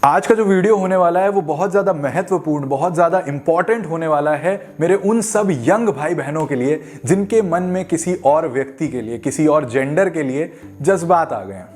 आज का जो वीडियो होने वाला है वो बहुत ज़्यादा महत्वपूर्ण, बहुत ज़्यादा इंपॉर्टेंट होने वाला है मेरे उन सब यंग भाई बहनों के लिए जिनके मन में किसी और व्यक्ति के लिए, किसी और जेंडर के लिए जज्बात आ गए हैं,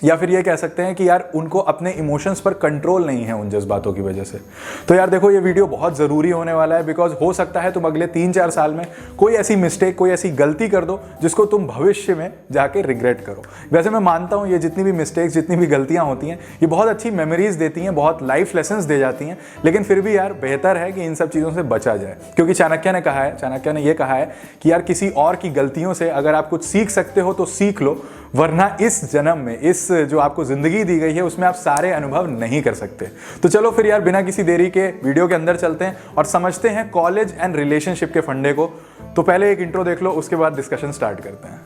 या फिर ये कह सकते हैं कि यार उनको अपने इमोशंस पर कंट्रोल नहीं है उन जज्बातों की वजह से। तो यार देखो, ये वीडियो बहुत ज़रूरी होने वाला है, बिकॉज हो सकता है तुम अगले 3-4 साल में कोई ऐसी मिस्टेक, कोई ऐसी गलती कर दो जिसको तुम भविष्य में जाके रिग्रेट करो। वैसे मैं मानता हूँ ये जितनी भी मिस्टेक्स, जितनी भी गलतियाँ होती हैं, ये बहुत अच्छी मेमोरीज देती हैं, बहुत लाइफ लेसन्स दे जाती हैं, लेकिन फिर भी यार बेहतर है कि इन सब चीज़ों से बचा जाए। क्योंकि चाणक्य ने ये कहा है कि यार किसी और की गलतियों से अगर आप कुछ सीख सकते हो तो सीख लो, वरना इस जन्म में, इस जो आपको जिंदगी दी गई है उसमें आप सारे अनुभव नहीं कर सकते। तो चलो फिर यार बिना किसी देरी के वीडियो के अंदर चलते हैं और समझते हैं कॉलेज एंड रिलेशनशिप के फंडे को। तो पहले एक इंट्रो देख लो, उसके बाद डिस्कशन स्टार्ट करते हैं।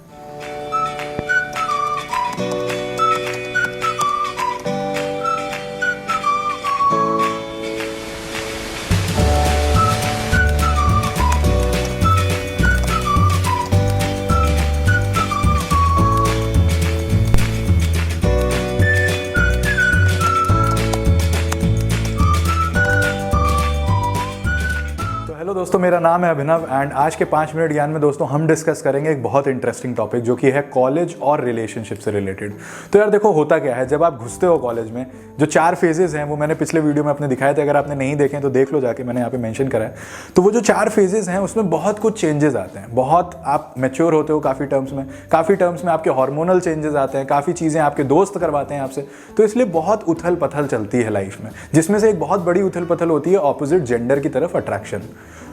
हेलो दोस्तों, मेरा नाम है अभिनव एंड आज के 5 मिनट ज्ञान में दोस्तों हम डिस्कस करेंगे एक बहुत इंटरेस्टिंग टॉपिक जो कि है कॉलेज और रिलेशनशिप से रिलेटेड। तो यार देखो, होता क्या है जब आप घुसते हो कॉलेज में, जो 4 फेजेस हैं वो मैंने पिछले वीडियो में अपने दिखाए थे, अगर आपने नहीं देखे तो देख लो जाके, मैंने यहाँ पे मेंशन करा है। तो वो जो 4 फेजेस हैं उसमें बहुत कुछ चेंजेस आते हैं, बहुत आप मैच्योर होते हो काफ़ी टर्म्स में आपके हार्मोनल चेंजेस आते हैं, काफ़ी चीज़ें आपके दोस्त करवाते हैं आपसे। तो इसलिए बहुत उथल पथल चलती है लाइफ में, जिसमें से एक बहुत बड़ी उथल पथल होती है ऑपोजिट जेंडर की तरफ अट्रैक्शन।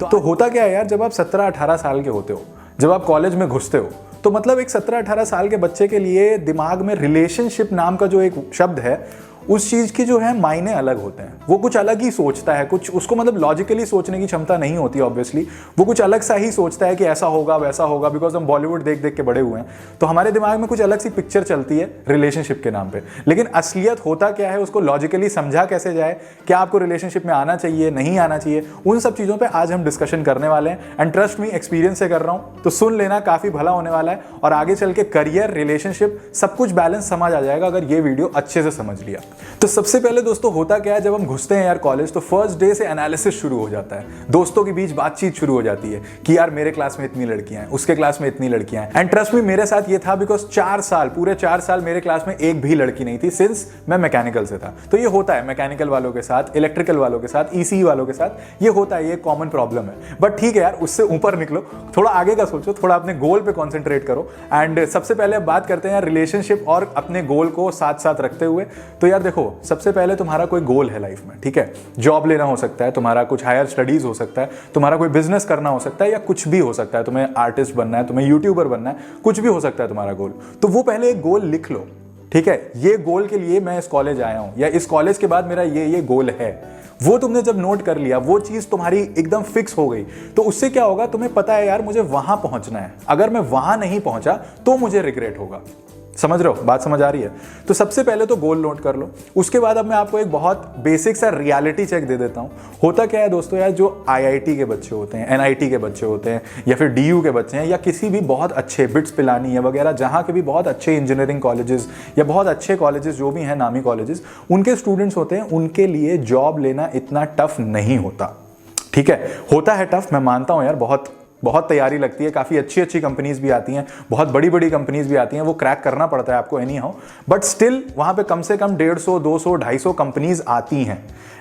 तो होता क्या है यार, जब आप 17-18 साल के होते हो, जब आप कॉलेज में घुसते हो, तो मतलब एक 17-18 साल के बच्चे के लिए दिमाग में रिलेशनशिप नाम का जो एक शब्द है, उस चीज़ की जो है मायने अलग होते हैं। वो कुछ अलग ही सोचता है, कुछ उसको मतलब लॉजिकली सोचने की क्षमता नहीं होती ऑब्वियसली। वो कुछ अलग सा ही सोचता है कि ऐसा होगा वैसा होगा, बिकॉज हम बॉलीवुड देख देख के बड़े हुए हैं, तो हमारे दिमाग में कुछ अलग सी पिक्चर चलती है रिलेशनशिप के नाम पे। लेकिन असलियत होता क्या है, उसको लॉजिकली समझा कैसे जाए, क्या आपको रिलेशनशिप में आना चाहिए, नहीं आना चाहिए, उन सब चीज़ों पर आज हम डिस्कशन करने वाले हैं। एंड ट्रस्ट मी, एक्सपीरियंस से कर रहा हूँ, तो सुन लेना, काफ़ी भला होने वाला है और आगे चल के करियर, रिलेशनशिप सब कुछ बैलेंस समझ आ जाएगा अगर ये वीडियो अच्छे से समझ लिया। तो सबसे पहले दोस्तों होता क्या है, जब हम घुसते हैं यार कॉलेज, तो फर्स्ट डे से एनालिसिस शुरू हो जाता है, दोस्तों के बीच बातचीत शुरू हो जाती है कि यार मेरे क्लास में इतनी लड़कियां हैं, उसके क्लास में इतनी लड़कियां हैं। एंड ट्रस्ट मी, मेरे साथ ये था, बिकॉज 4 साल, पूरे 4 साल मेरे क्लास में एक भी लड़की नहीं थी, सिंस मैं मैकेनिकल से था। तो ये होता है मैकेनिकल वालों के साथ, इलेक्ट्रिकल वालों के साथ, ईसीई वालों के साथ, ये होता है, ये कॉमन प्रॉब्लम है। बट ठीक है यार, उससे ऊपर निकलो, थोड़ा आगे का सोचो, थोड़ा अपने गोल पे कॉन्सेंट्रेट करो। एंड सबसे पहले बात करते हैं यार रिलेशनशिप और अपने गोल को साथ साथ रखते हुए। तो यार देखो, सबसे पहले तुम्हारा कोई गोल है लाइफ में, ठीक है, जॉब लेना हो सकता है, तुम्हारा कुछ हायर स्टडीज हो सकता है, तुम्हारा कोई बिजनेस करना हो सकता है, या कुछ भी हो सकता है, तुम्हें आर्टिस्ट बनना है, तुम्हें यूट्यूबर बनना है, कुछ भी हो सकता है तुम्हारा गोल। तो वो पहले एक गोल लिख लो, ठीक है, ये गोल के लिए मैं इस कॉलेज आया हूं, या इस कॉलेज के बाद मेरा ये गोल है। वो तुमने जब नोट कर लिया, वो चीज तुम्हारी एकदम फिक्स हो गई, तो उससे क्या होगा, तुम्हें पता है यार मुझे वहां पहुंचना है, अगर मैं वहां नहीं पहुंचा तो मुझे रिग्रेट होगा। समझ रहे हो, बात समझ आ रही है? तो सबसे पहले तो गोल नोट कर लो। उसके बाद अब मैं आपको एक बहुत बेसिक सा रियलिटी चेक दे देता हूं। होता क्या है दोस्तों यार, जो आईआईटी के बच्चे होते हैं, एनआईटी के बच्चे होते हैं, या फिर डीयू के बच्चे हैं, या किसी भी बहुत अच्छे बिट्स पिलानी या वगैरह, जहां के भी बहुत अच्छे इंजीनियरिंग कॉलेजेस या बहुत अच्छे कॉलेजेस जो भी हैं, नामी कॉलेजेस, उनके स्टूडेंट्स होते हैं, उनके लिए जॉब लेना इतना टफ नहीं होता। ठीक है, होता है टफ, मैं मानता हूं यार, बहुत तैयारी लगती है, काफ़ी अच्छी कंपनीज भी आती हैं, बहुत बड़ी कंपनीज भी आती हैं, वो क्रैक करना पड़ता है आपको एनी हाउ, बट स्टिल वहाँ पे कम से कम 150, 200, 250 कंपनीज आती हैं।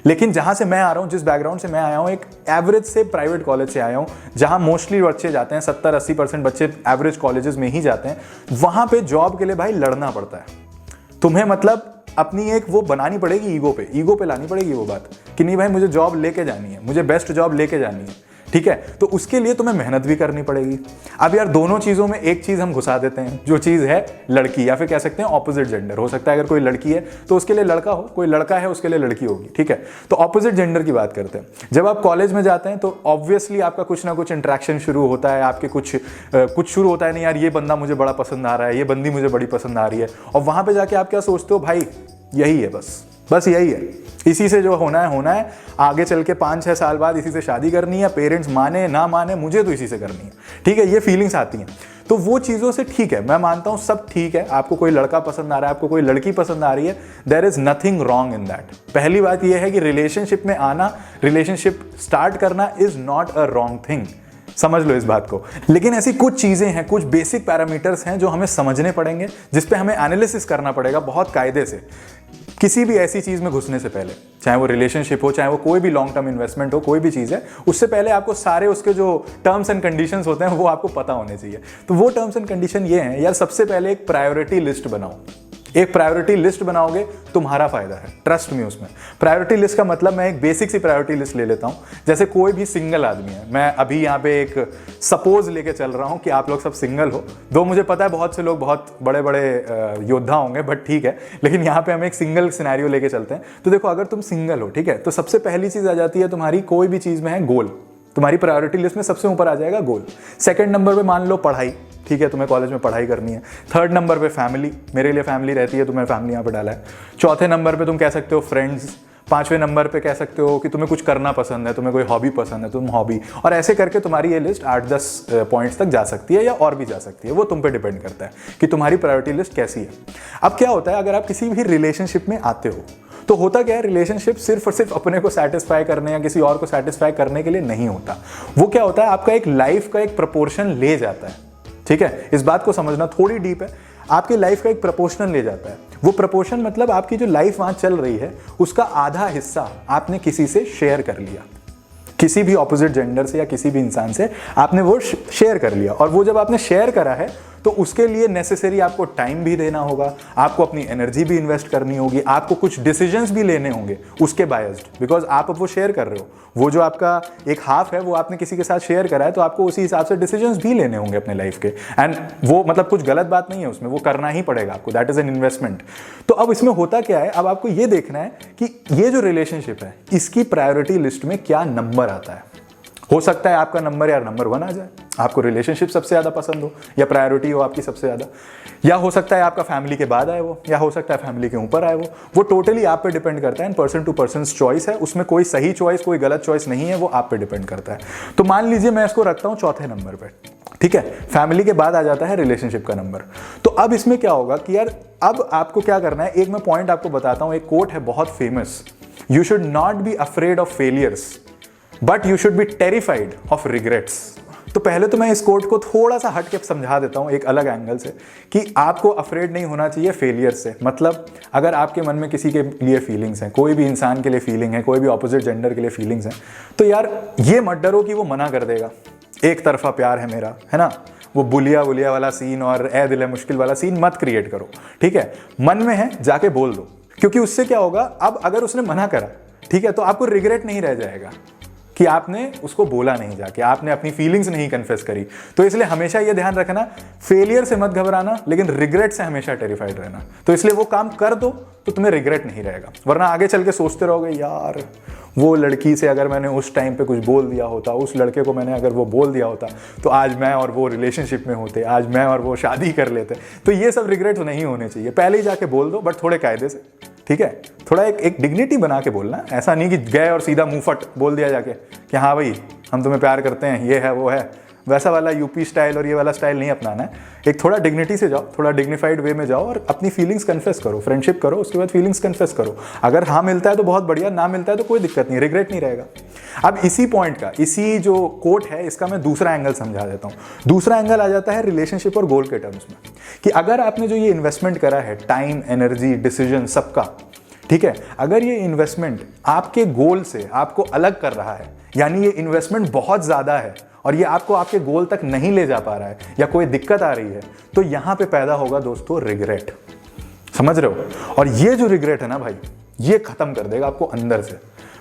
लेकिन जहाँ से मैं आ रहा हूँ, जिस बैकग्राउंड से मैं आया हूँ, एक एवरेज से प्राइवेट कॉलेज से आया हूँ, जहाँ मोस्टली बच्चे जाते हैं, 70-80% बच्चे एवरेज कॉलेजेस में ही जाते हैं। वहाँ पे जॉब के लिए भाई लड़ना पड़ता है तुम्हें, मतलब अपनी एक वो बनानी पड़ेगी, ईगो पे लानी पड़ेगी वो बात कि नहीं भाई मुझे जॉब लेके जानी है, मुझे बेस्ट जॉब लेके जानी है, ठीक है। तो उसके लिए तुम्हें मेहनत भी करनी पड़ेगी। अब यार दोनों चीजों में एक चीज हम घुसा देते हैं, जो चीज है लड़की, या फिर कह सकते हैं ऑपोजिट जेंडर। हो सकता है अगर कोई लड़की है तो उसके लिए लड़का हो, कोई लड़का है उसके लिए लड़की होगी, ठीक है। तो ऑपोजिट जेंडर की बात करते हैं। जब आप कॉलेज में जाते हैं तो ऑब्वियसली आपका कुछ ना कुछ इंटरेक्शन शुरू होता है, आपके कुछ शुरू होता है, नहीं यार ये बंदा मुझे बड़ा पसंद आ रहा है, ये बंदी मुझे बड़ी पसंद आ रही है, और वहां पर जाके आप क्या सोचते हो, भाई यही है, बस यही है, इसी से जो होना है, आगे चल के 5-6 साल बाद इसी से शादी करनी है, पेरेंट्स माने ना माने मुझे तो इसी से करनी है, ठीक है, ये फीलिंग्स आती हैं। तो वो चीज़ों से ठीक है, मैं मानता हूँ सब ठीक है, आपको कोई लड़का पसंद आ रहा है, आपको कोई लड़की पसंद आ रही है, there is nothing wrong in that. पहली बात ये है कि रिलेशनशिप में आना, रिलेशनशिप स्टार्ट करना is not a wrong thing, समझ लो इस बात को। लेकिन ऐसी कुछ चीज़ें हैं, कुछ बेसिक पैरामीटर्स हैं जो हमें समझने पड़ेंगे, जिस पे हमें एनालिसिस करना पड़ेगा बहुत कायदे से किसी भी ऐसी चीज़ में घुसने से पहले, चाहे वो रिलेशनशिप हो, चाहे वो कोई भी लॉन्ग टर्म इन्वेस्टमेंट हो, कोई भी चीज़ है, उससे पहले आपको सारे उसके जो टर्म्स एंड कंडीशंस होते हैं वो आपको पता होने चाहिए। तो वो टर्म्स एंड कंडीशन ये हैं यार, सबसे पहले एक प्रायोरिटी लिस्ट बनाओ। एक प्रायोरिटी लिस्ट बनाओगे तुम्हारा फायदा है, ट्रस्ट मी उसमें। प्रायोरिटी लिस्ट का मतलब, मैं एक बेसिक सी प्रायोरिटी लिस्ट ले लेता हूं। जैसे कोई भी सिंगल आदमी है, मैं अभी यहाँ पे एक सपोज लेके चल रहा हूं कि आप लोग सब सिंगल हो, दो मुझे पता है बहुत से लोग बहुत बड़े बड़े योद्धा होंगे, बट ठीक है, लेकिन यहाँ पे हम एक सिंगल सिनेरियो लेके चलते हैं। तो देखो, अगर तुम सिंगल हो, ठीक है, तो सबसे पहली चीज आ जाती है तुम्हारी, कोई भी चीज में है गोल, तुम्हारी प्रायोरिटी लिस्ट में सबसे ऊपर आ जाएगा गोल। सेकंड नंबर पे मान लो पढ़ाई, ठीक है, तुम्हें कॉलेज में पढ़ाई करनी है। थर्ड नंबर पे फैमिली, मेरे लिए फैमिली रहती है तो मैं फैमिली यहाँ पे डाला है। चौथे नंबर पे तुम कह सकते हो फ्रेंड्स। पांचवें नंबर पे कह सकते हो कि तुम्हें कुछ करना पसंद है, तुम्हें कोई हॉबी पसंद है, तुम हॉबी, और ऐसे करके तुम्हारी ये लिस्ट 8-10 पॉइंट्स तक जा सकती है या और भी जा सकती है। वो तुम पे डिपेंड करता है कि तुम्हारी प्रायोरिटी लिस्ट कैसी है। अब क्या होता है, अगर आप किसी भी रिलेशनशिप में आते हो तो होता क्या है, रिलेशनशिप सिर्फ और सिर्फ अपने को सेटिस्फाई करने या किसी और को सेटिस्फाई करने के लिए नहीं होता। वो क्या होता है, आपका एक लाइफ का एक प्रोपोर्शन ले जाता है, ठीक है, इस बात को समझना थोड़ी डीप है। आपकी लाइफ का एक प्रोपोर्शन ले जाता है। वो प्रोपोर्शन मतलब आपकी जो लाइफ वहां चल रही है उसका आधा हिस्सा आपने किसी से शेयर कर लिया, किसी भी ऑपोजिट जेंडर से या किसी भी इंसान से आपने वो शेयर कर लिया। और वो जब आपने शेयर करा है तो उसके लिए नेसेसरी आपको टाइम भी देना होगा, आपको अपनी एनर्जी भी इन्वेस्ट करनी होगी, आपको कुछ डिसीजंस भी लेने होंगे उसके बायस्ड, बिकॉज आप अब वो शेयर कर रहे हो। वो जो आपका एक हाफ है वो आपने किसी के साथ शेयर करा है, तो आपको उसी हिसाब से डिसीजंस भी लेने होंगे अपने लाइफ के। एंड वो मतलब कुछ गलत बात नहीं है उसमें, वो करना ही पड़ेगा आपको, दैट इज एन इन्वेस्टमेंट। तो अब इसमें होता क्या है, अब आपको ये देखना है कि ये जो रिलेशनशिप है इसकी प्रायोरिटी लिस्ट में क्या नंबर आता है। हो सकता है आपका नंबर यार नंबर 1 आ जाए, आपको रिलेशनशिप सबसे ज्यादा पसंद हो या प्रायोरिटी हो आपकी सबसे ज्यादा, या हो सकता है आपका फैमिली के बाद आए वो, या हो सकता है फैमिली के ऊपर आए वो टोटली आप पे डिपेंड करता है। And person to person choice है, उसमें कोई सही चॉइस कोई गलत चॉइस नहीं है, वो आप पे डिपेंड करता है। तो मान लीजिए मैं इसको रखता हूं चौथे नंबर पे, ठीक है, फैमिली के बाद आ जाता है रिलेशनशिप का नंबर। तो अब इसमें क्या होगा कि यार अब आपको क्या करना है, एक मैं पॉइंट आपको बताता हूं, एक कोट है बहुत famous, you should not be afraid of failures but you should be terrified of regrets. तो पहले तो मैं इस कोट को थोड़ा सा हट के समझा देता हूं एक अलग एंगल से, कि आपको अफ्रेड नहीं होना चाहिए फेलियर से। मतलब अगर आपके मन में किसी के लिए फीलिंग्स हैं, कोई भी इंसान के लिए फीलिंग है, कोई भी ऑपोजिट जेंडर के लिए फीलिंग्स हैं, तो यार ये मत डरो कि वो मना कर देगा, एक तरफा प्यार है मेरा, है ना, वो बुलिया वाला सीन और ए दिल है मुश्किल वाला सीन मत क्रिएट करो, ठीक है। मन में है जाके बोल दो, क्योंकि उससे क्या होगा, अब अगर उसने मना करा, ठीक है, तो आपको रिग्रेट नहीं रह जाएगा कि आपने उसको बोला नहीं, जाके आपने अपनी फीलिंग्स नहीं कन्फेस करी। तो इसलिए हमेशा ये ध्यान रखना, फेलियर से मत घबराना, लेकिन रिग्रेट से हमेशा टेरिफाइड रहना। तो इसलिए वो काम कर दो तो तुम्हें रिग्रेट नहीं रहेगा, वरना आगे चल के सोचते रहोगे यार वो लड़की से अगर मैंने उस टाइम पे कुछ बोल दिया होता, उस लड़के को मैंने अगर वो बोल दिया होता, तो आज मैं और वो रिलेशनशिप में होते, आज मैं और वो शादी कर लेते। तो ये सब रिग्रेट नहीं होने चाहिए, पहले ही जाके बोल दो, बट थोड़े कायदे से, ठीक है, थोड़ा एक डिग्निटी बना के बोलना। ऐसा नहीं कि गए और सीधा मुंह फट बोल दिया जाके कि हाँ भाई हम तुम्हें प्यार करते हैं, ये है वो है, वैसा वाला यूपी स्टाइल और ये वाला स्टाइल नहीं अपनाना है। एक थोड़ा डिग्निटी से जाओ, थोड़ा डिग्निफाइड वे में जाओ और अपनी फीलिंग्स कन्फेस करो, फ्रेंडशिप करो, उसके बाद फीलिंग्स कन्फेस करो। अगर हाँ मिलता है तो बहुत बढ़िया, ना मिलता है तो कोई दिक्कत नहीं, रिग्रेट नहीं रहेगा। अब इसी पॉइंट का, इसी जो कोट है इसका मैं दूसरा एंगल समझा देता हूँ। दूसरा एंगल आ जाता है रिलेशनशिप और गोल के टर्म्स में, कि अगर आपने जो ये इन्वेस्टमेंट करा है, टाइम, एनर्जी, डिसीजन सबका, ठीक है, अगर ये इन्वेस्टमेंट आपके गोल से आपको अलग कर रहा है, यानी ये इन्वेस्टमेंट बहुत ज्यादा है और ये आपको आपके गोल तक नहीं ले जा पा रहा है या कोई दिक्कत आ रही है, तो यहां पे पैदा होगा दोस्तों रिग्रेट। समझ रहे हो? और ये जो रिग्रेट है ना भाई, ये खत्म कर देगा आपको अंदर से,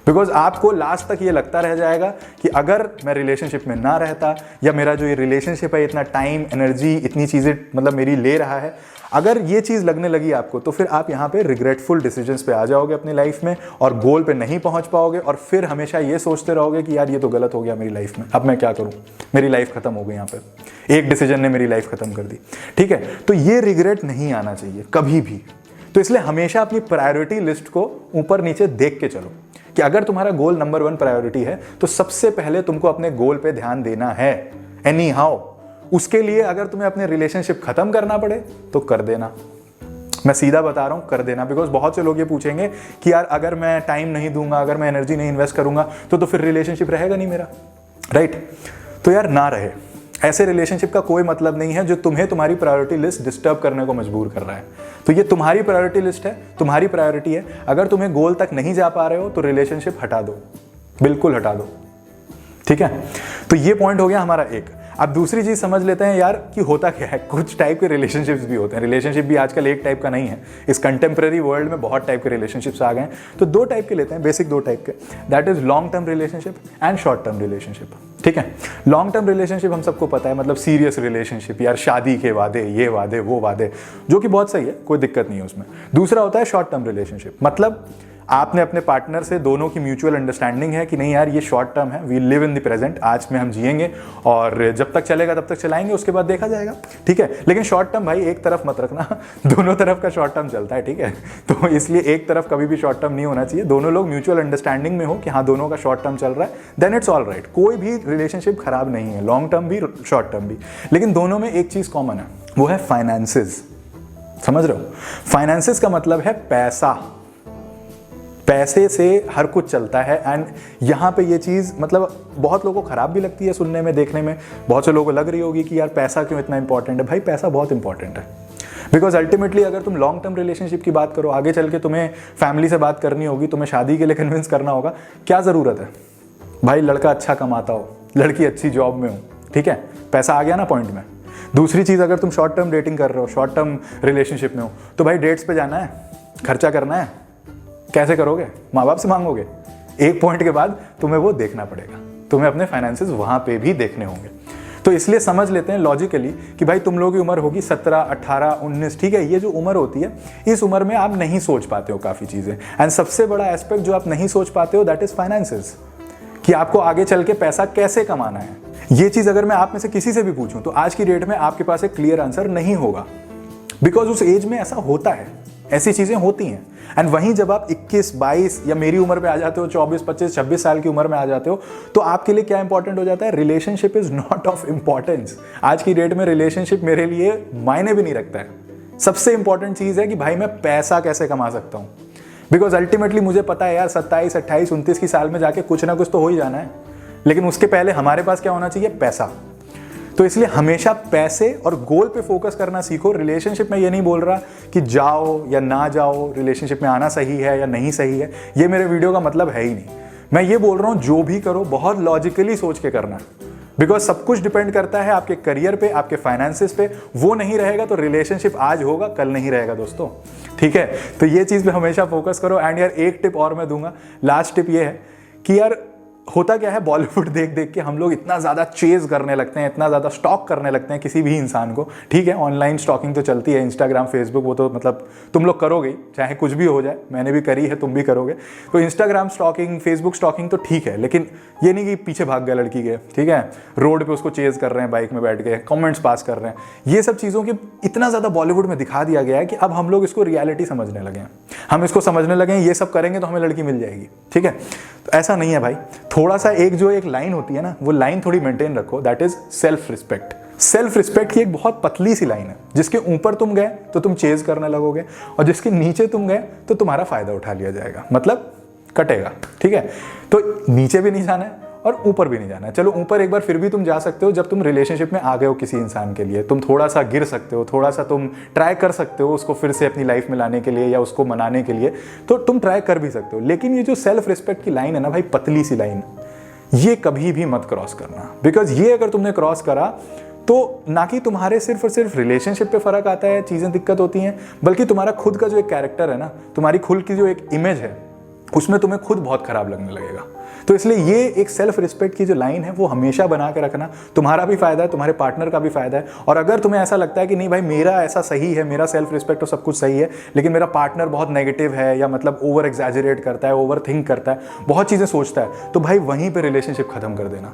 बिकॉज आपको लास्ट तक ये लगता रह जाएगा कि अगर मैं रिलेशनशिप में ना रहता, या मेरा जो ये रिलेशनशिप है इतना टाइम, एनर्जी, इतनी चीजें मतलब मेरी ले रहा है, अगर ये चीज लगने लगी आपको, तो फिर आप यहाँ पे रिग्रेटफुल डिसीजंस पे आ जाओगे अपनी लाइफ में और गोल पे नहीं पहुंच पाओगे, और फिर हमेशा ये सोचते रहोगे कि यार ये तो गलत हो गया मेरी लाइफ में, अब मैं क्या करूं, मेरी लाइफ खत्म हो गई, यहाँ पे एक डिसीजन ने मेरी लाइफ खत्म कर दी। ठीक है, तो ये रिग्रेट नहीं आना चाहिए कभी भी। तो इसलिए हमेशा अपनी प्रायोरिटी लिस्ट को ऊपर नीचे देख के चलो कि अगर तुम्हारा गोल नंबर 1 प्रायोरिटी है तो सबसे पहले तुमको अपने गोल पे ध्यान देना है एनी हाउ। उसके लिए अगर तुम्हें अपने रिलेशनशिप खत्म करना पड़े तो कर देना, मैं सीधा बता रहा हूं, कर देना। बिकॉज बहुत से लोग ये पूछेंगे कि यार अगर मैं टाइम नहीं दूंगा, अगर मैं एनर्जी नहीं इन्वेस्ट करूंगा तो फिर रिलेशनशिप रहेगा नहीं मेरा, राइट? तो यार ना रहे, ऐसे रिलेशनशिप का कोई मतलब नहीं है जो तुम्हें तुम्हारी प्रायोरिटी लिस्ट डिस्टर्ब करने को मजबूर कर रहा है। तो ये तुम्हारी प्रायोरिटी लिस्ट है, तुम्हारी प्रायोरिटी है। अगर तुम्हें गोल तक नहीं जा पा रहे हो तो रिलेशनशिप हटा दो, बिल्कुल हटा दो, ठीक है? तो ये पॉइंट हो गया हमारा एक। अब दूसरी चीज समझ लेते हैं यार कि होता क्या है। कुछ टाइप के रिलेशनशिप्स भी होते हैं। रिलेशनशिप भी आजकल एक टाइप का नहीं है, इस कंटेम्प्रेरी वर्ल्ड में बहुत टाइप के रिलेशनशिप्स आ गए हैं। तो 2 टाइप के लेते हैं, बेसिक 2 टाइप के, that is long term relationship and short term relationship, ठीक है? लॉन्ग टर्म रिलेशनशिप हम सबको पता है, मतलब सीरियस रिलेशनशिप, यार शादी के वादे, ये वादे वो वादे, जो कि बहुत सही है, कोई दिक्कत नहीं है उसमें। दूसरा होता है शॉर्ट टर्म रिलेशनशिप, मतलब आपने अपने पार्टनर से दोनों की म्यूचुअल अंडरस्टैंडिंग है कि नहीं यार ये शॉर्ट टर्म है, we live in the present, आज में हम जिएंगे और जब तक चलेगा तब तक चलाएंगे, उसके बाद देखा जाएगा, ठीक है? लेकिन शॉर्ट टर्म भाई एक तरफ मत रखना, दोनों तरफ का शॉर्ट टर्म चलता है, ठीक है? तो इसलिए एक तरफ कभी भी शॉर्ट टर्म नहीं होना चाहिए। दोनों लोग म्यूचुअल अंडरस्टैंडिंग में हो कि हाँ दोनों का शॉर्ट टर्म चल रहा है, देन इट्स ऑल राइट। कोई भी रिलेशनशिप खराब नहीं है, लॉन्ग टर्म भी शॉर्ट टर्म भी। लेकिन दोनों में एक चीज कॉमन है, वो है फाइनेंसेस। समझ रहे हो? फाइनेंसेस का मतलब है पैसा, पैसे से हर कुछ चलता है। एंड यहाँ पे ये चीज़ मतलब बहुत लोगों को ख़राब भी लगती है सुनने में, देखने में। बहुत से लोगों को लग रही होगी कि यार पैसा क्यों इतना इंपॉर्टेंट है। भाई पैसा बहुत इंपॉर्टेंट है, बिकॉज अल्टीमेटली अगर तुम लॉन्ग टर्म रिलेशनशिप की बात करो, आगे चल के तुम्हें फैमिली से बात करनी होगी, तुम्हें शादी के लिए कन्विंस करना होगा, क्या ज़रूरत है भाई? लड़का अच्छा कमाता हो, लड़की अच्छी जॉब में हो, ठीक है? पैसा आ गया ना पॉइंट में। दूसरी चीज़, अगर तुम शॉर्ट टर्म डेटिंग कर रहे हो, शॉर्ट टर्म रिलेशनशिप में हो, तो भाई डेट्स पे जाना है, खर्चा करना है, कैसे करोगे? माँ बाप से मांगोगे? एक पॉइंट के बाद तुम्हें वो देखना पड़ेगा, तुम्हें अपने फाइनेंसेस वहाँ पे भी देखने होंगे। तो इसलिए समझ लेते हैं लॉजिकली कि भाई तुम लोगों की उम्र होगी 17, 18, 19, ठीक है? ये जो उम्र होती है, इस उम्र में आप नहीं सोच पाते हो काफ़ी चीज़ें। एंड सबसे बड़ा एस्पेक्ट जो आप नहीं सोच पाते हो दैट इज़ फाइनेंसेस, कि आपको आगे चल के पैसा कैसे कमाना है। ये चीज़ अगर मैं आप में से किसी से भी पूछूं तो आज की डेट में आपके पास एक क्लियर आंसर नहीं होगा, बिकॉज उस एज में ऐसा होता है, ऐसी चीज़ें होती हैं। एंड वहीं जब आप 21, 22 या मेरी उम्र पे आ जाते हो, 24, 25, 26 साल की उम्र में आ जाते हो, तो आपके लिए क्या इंपॉर्टेंट हो जाता है? Relationship is not of importance. आज की डेट में रिलेशनशिप मेरे लिए मायने भी नहीं रखता है। सबसे इंपॉर्टेंट चीज़ है कि भाई मैं पैसा कैसे कमा सकता हूँ, बिकॉज अल्टीमेटली मुझे पता है यार 27, 28, 29 की साल में जाके कुछ ना कुछ तो हो ही जाना है, लेकिन उसके पहले हमारे पास क्या होना चाहिए? पैसा। तो इसलिए हमेशा पैसे और गोल पे फोकस करना सीखो। रिलेशनशिप में ये नहीं बोल रहा कि जाओ या ना जाओ, रिलेशनशिप में आना सही है या नहीं सही है, ये मेरे वीडियो का मतलब है ही नहीं। मैं ये बोल रहा हूँ जो भी करो बहुत लॉजिकली सोच के करना, बिकॉज सब कुछ डिपेंड करता है आपके करियर पे, आपके फाइनेंसेस पे। वो नहीं रहेगा तो रिलेशनशिप आज होगा कल नहीं रहेगा दोस्तों, ठीक है? तो ये चीज़ पे हमेशा फोकस करो। एंड यार एक टिप और मैं दूंगा, लास्ट टिप ये है कि यार होता क्या है, बॉलीवुड देख देख के हम लोग इतना ज़्यादा चेज करने लगते हैं, इतना ज़्यादा स्टॉक करने लगते हैं किसी भी इंसान को, ठीक है? ऑनलाइन स्टॉकिंग तो चलती है, इंस्टाग्राम, फेसबुक, वो तो मतलब तुम लोग करोगे चाहे कुछ भी हो जाए, मैंने भी करी है, तुम भी करोगे। तो इंस्टाग्राम स्टॉकिंग, फेसबुक स्टॉकिंग तो ठीक है, लेकिन ये नहीं कि पीछे भाग गया लड़की के, ठीक है? रोड पर उसको चेज कर रहे हैं, बाइक में बैठ के कॉमेंट्स पास कर रहे हैं। ये सब चीज़ों की इतना ज़्यादा बॉलीवुड में दिखा दिया गया है कि अब हम लोग इसको रियलिटी समझने लगे हैं। हम इसको समझने लगे हैं ये सब करेंगे तो हमें लड़की मिल जाएगी, ठीक है? तो ऐसा नहीं है भाई। थोड़ा सा एक लाइन होती है ना, वो लाइन थोड़ी मेंटेन रखो, that is self respect. Self respect की एक बहुत पतली सी लाइन है, जिसके ऊपर तुम गए तो तुम चेज करने लगोगे, और जिसके नीचे तुम गए तो तुम्हारा फायदा उठा लिया जाएगा, मतलब कटेगा, ठीक है? तो नीचे भी नहीं जाना है और ऊपर भी नहीं जाना है। चलो ऊपर एक बार फिर भी तुम जा सकते हो जब तुम रिलेशनशिप में आ गए हो किसी इंसान के लिए, तुम थोड़ा सा गिर सकते हो, थोड़ा सा तुम ट्राई कर सकते हो उसको फिर से अपनी लाइफ में लाने के लिए या उसको मनाने के लिए, तो तुम ट्राई कर भी सकते हो। लेकिन ये जो सेल्फ रिस्पेक्ट की लाइन है ना भाई, पतली सी लाइन, ये कभी भी मत क्रॉस करना, बिकॉज ये अगर तुमने क्रॉस करा तो ना कि तुम्हारे सिर्फ और सिर्फ रिलेशनशिप पे फर्क आता है, चीज़ें दिक्कत होती हैं, बल्कि तुम्हारा खुद का जो एक कैरेक्टर है ना, तुम्हारी खुद की जो एक इमेज है, उसमें तुम्हें खुद बहुत खराब लगने लगेगा। तो इसलिए ये एक सेल्फ रिस्पेक्ट की जो लाइन है वो हमेशा बना के रखना, तुम्हारा भी फायदा है, तुम्हारे पार्टनर का भी फायदा है। और अगर तुम्हें ऐसा लगता है कि नहीं भाई मेरा ऐसा सही है, मेरा सेल्फ रिस्पेक्ट तो सब कुछ सही है, लेकिन मेरा पार्टनर बहुत नेगेटिव है या मतलब ओवर एग्जैजरेट करता है, ओवर थिंक करता है, बहुत चीज़ें सोचता है, तो भाई वहीं पर रिलेशनशिप खत्म कर देना।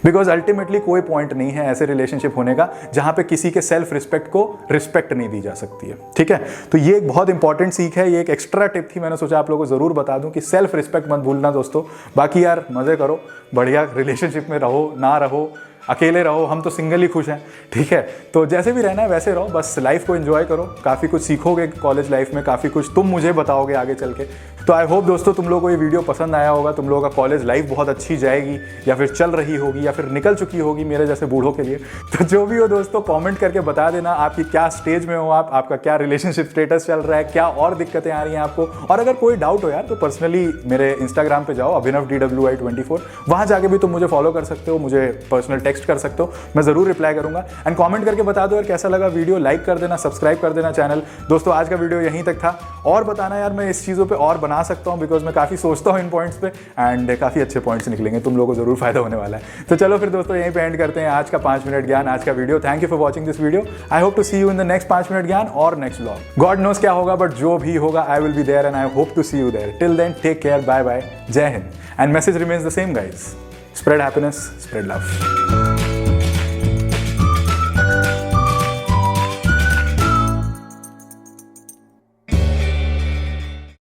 बिकॉज अल्टीमेटली कोई पॉइंट नहीं है ऐसे रिलेशनशिप होने का जहां पे किसी के सेल्फ रिस्पेक्ट को रिस्पेक्ट नहीं दी जा सकती है, ठीक है। तो ये एक बहुत इंपॉर्टेंट सीख है, ये एक एक्स्ट्रा टिप थी, मैंने सोचा आप लोगों को जरूर बता दूं कि सेल्फ रिस्पेक्ट मत भूलना दोस्तों। बाकी यार मजे करो, बढ़िया रिलेशनशिप में रहो ना रहो, अकेले रहो, हम तो सिंगल ही खुश हैं, ठीक है। तो जैसे भी रहना है वैसे रहो, बस लाइफ को एंजॉय करो, काफ़ी कुछ सीखोगे कॉलेज लाइफ में, काफ़ी कुछ तुम मुझे बताओगे आगे चल के। तो आई होप दोस्तों तुम लोगों को ये वीडियो पसंद आया होगा, तुम लोगों का कॉलेज लाइफ बहुत अच्छी जाएगी या फिर चल रही होगी या फिर निकल चुकी होगी मेरे जैसे बूढ़ों के लिए। तो जो भी हो दोस्तों कमेंट करके बता देना आपकी क्या स्टेज में हो, आपका क्या रिलेशनशिप स्टेटस चल रहा है, क्या और दिक्कतें आ रही हैं आपको। और अगर कोई डाउट हो यार तो पर्सनली मेरे इंस्टाग्राम पे जाओ abhinavdwi24, वहाँ जाके भी तुम मुझे फॉलो कर सकते हो, मुझे पर्सनल टेक्स्ट कर सकते हो, मैं ज़रूर रिप्लाई करूँगा। एंड कमेंट करके बता दो यार कैसा लगा वीडियो, लाइक कर देना, सब्सक्राइब कर देना चैनल। दोस्तों आज का वीडियो यहीं तक था, और बताना यार मैं इस चीज़ों पे और बना सकता हूँ, बिकॉज मैं काफ़ी सोचता हूँ इन पॉइंट्स पे एंड काफ़ी अच्छे पॉइंट्स निकलेंगे, तुम लोगों को ज़रूर फायदा होने वाला है। तो चलो फिर दोस्तों यहीं पे एंड करते हैं आज का 5 मिनट ज्ञान, आज का video. Thank you for watching this video. I hope to see you in the next 5 minute ज्ञान और नेक्स्ट व्लॉग। गॉड नोस क्या होगा, बट जो भी होगा I will be there and I hope to see you there. Till then take care, bye bye, जय हिंद। And message remains the same guys, spread happiness, spread love.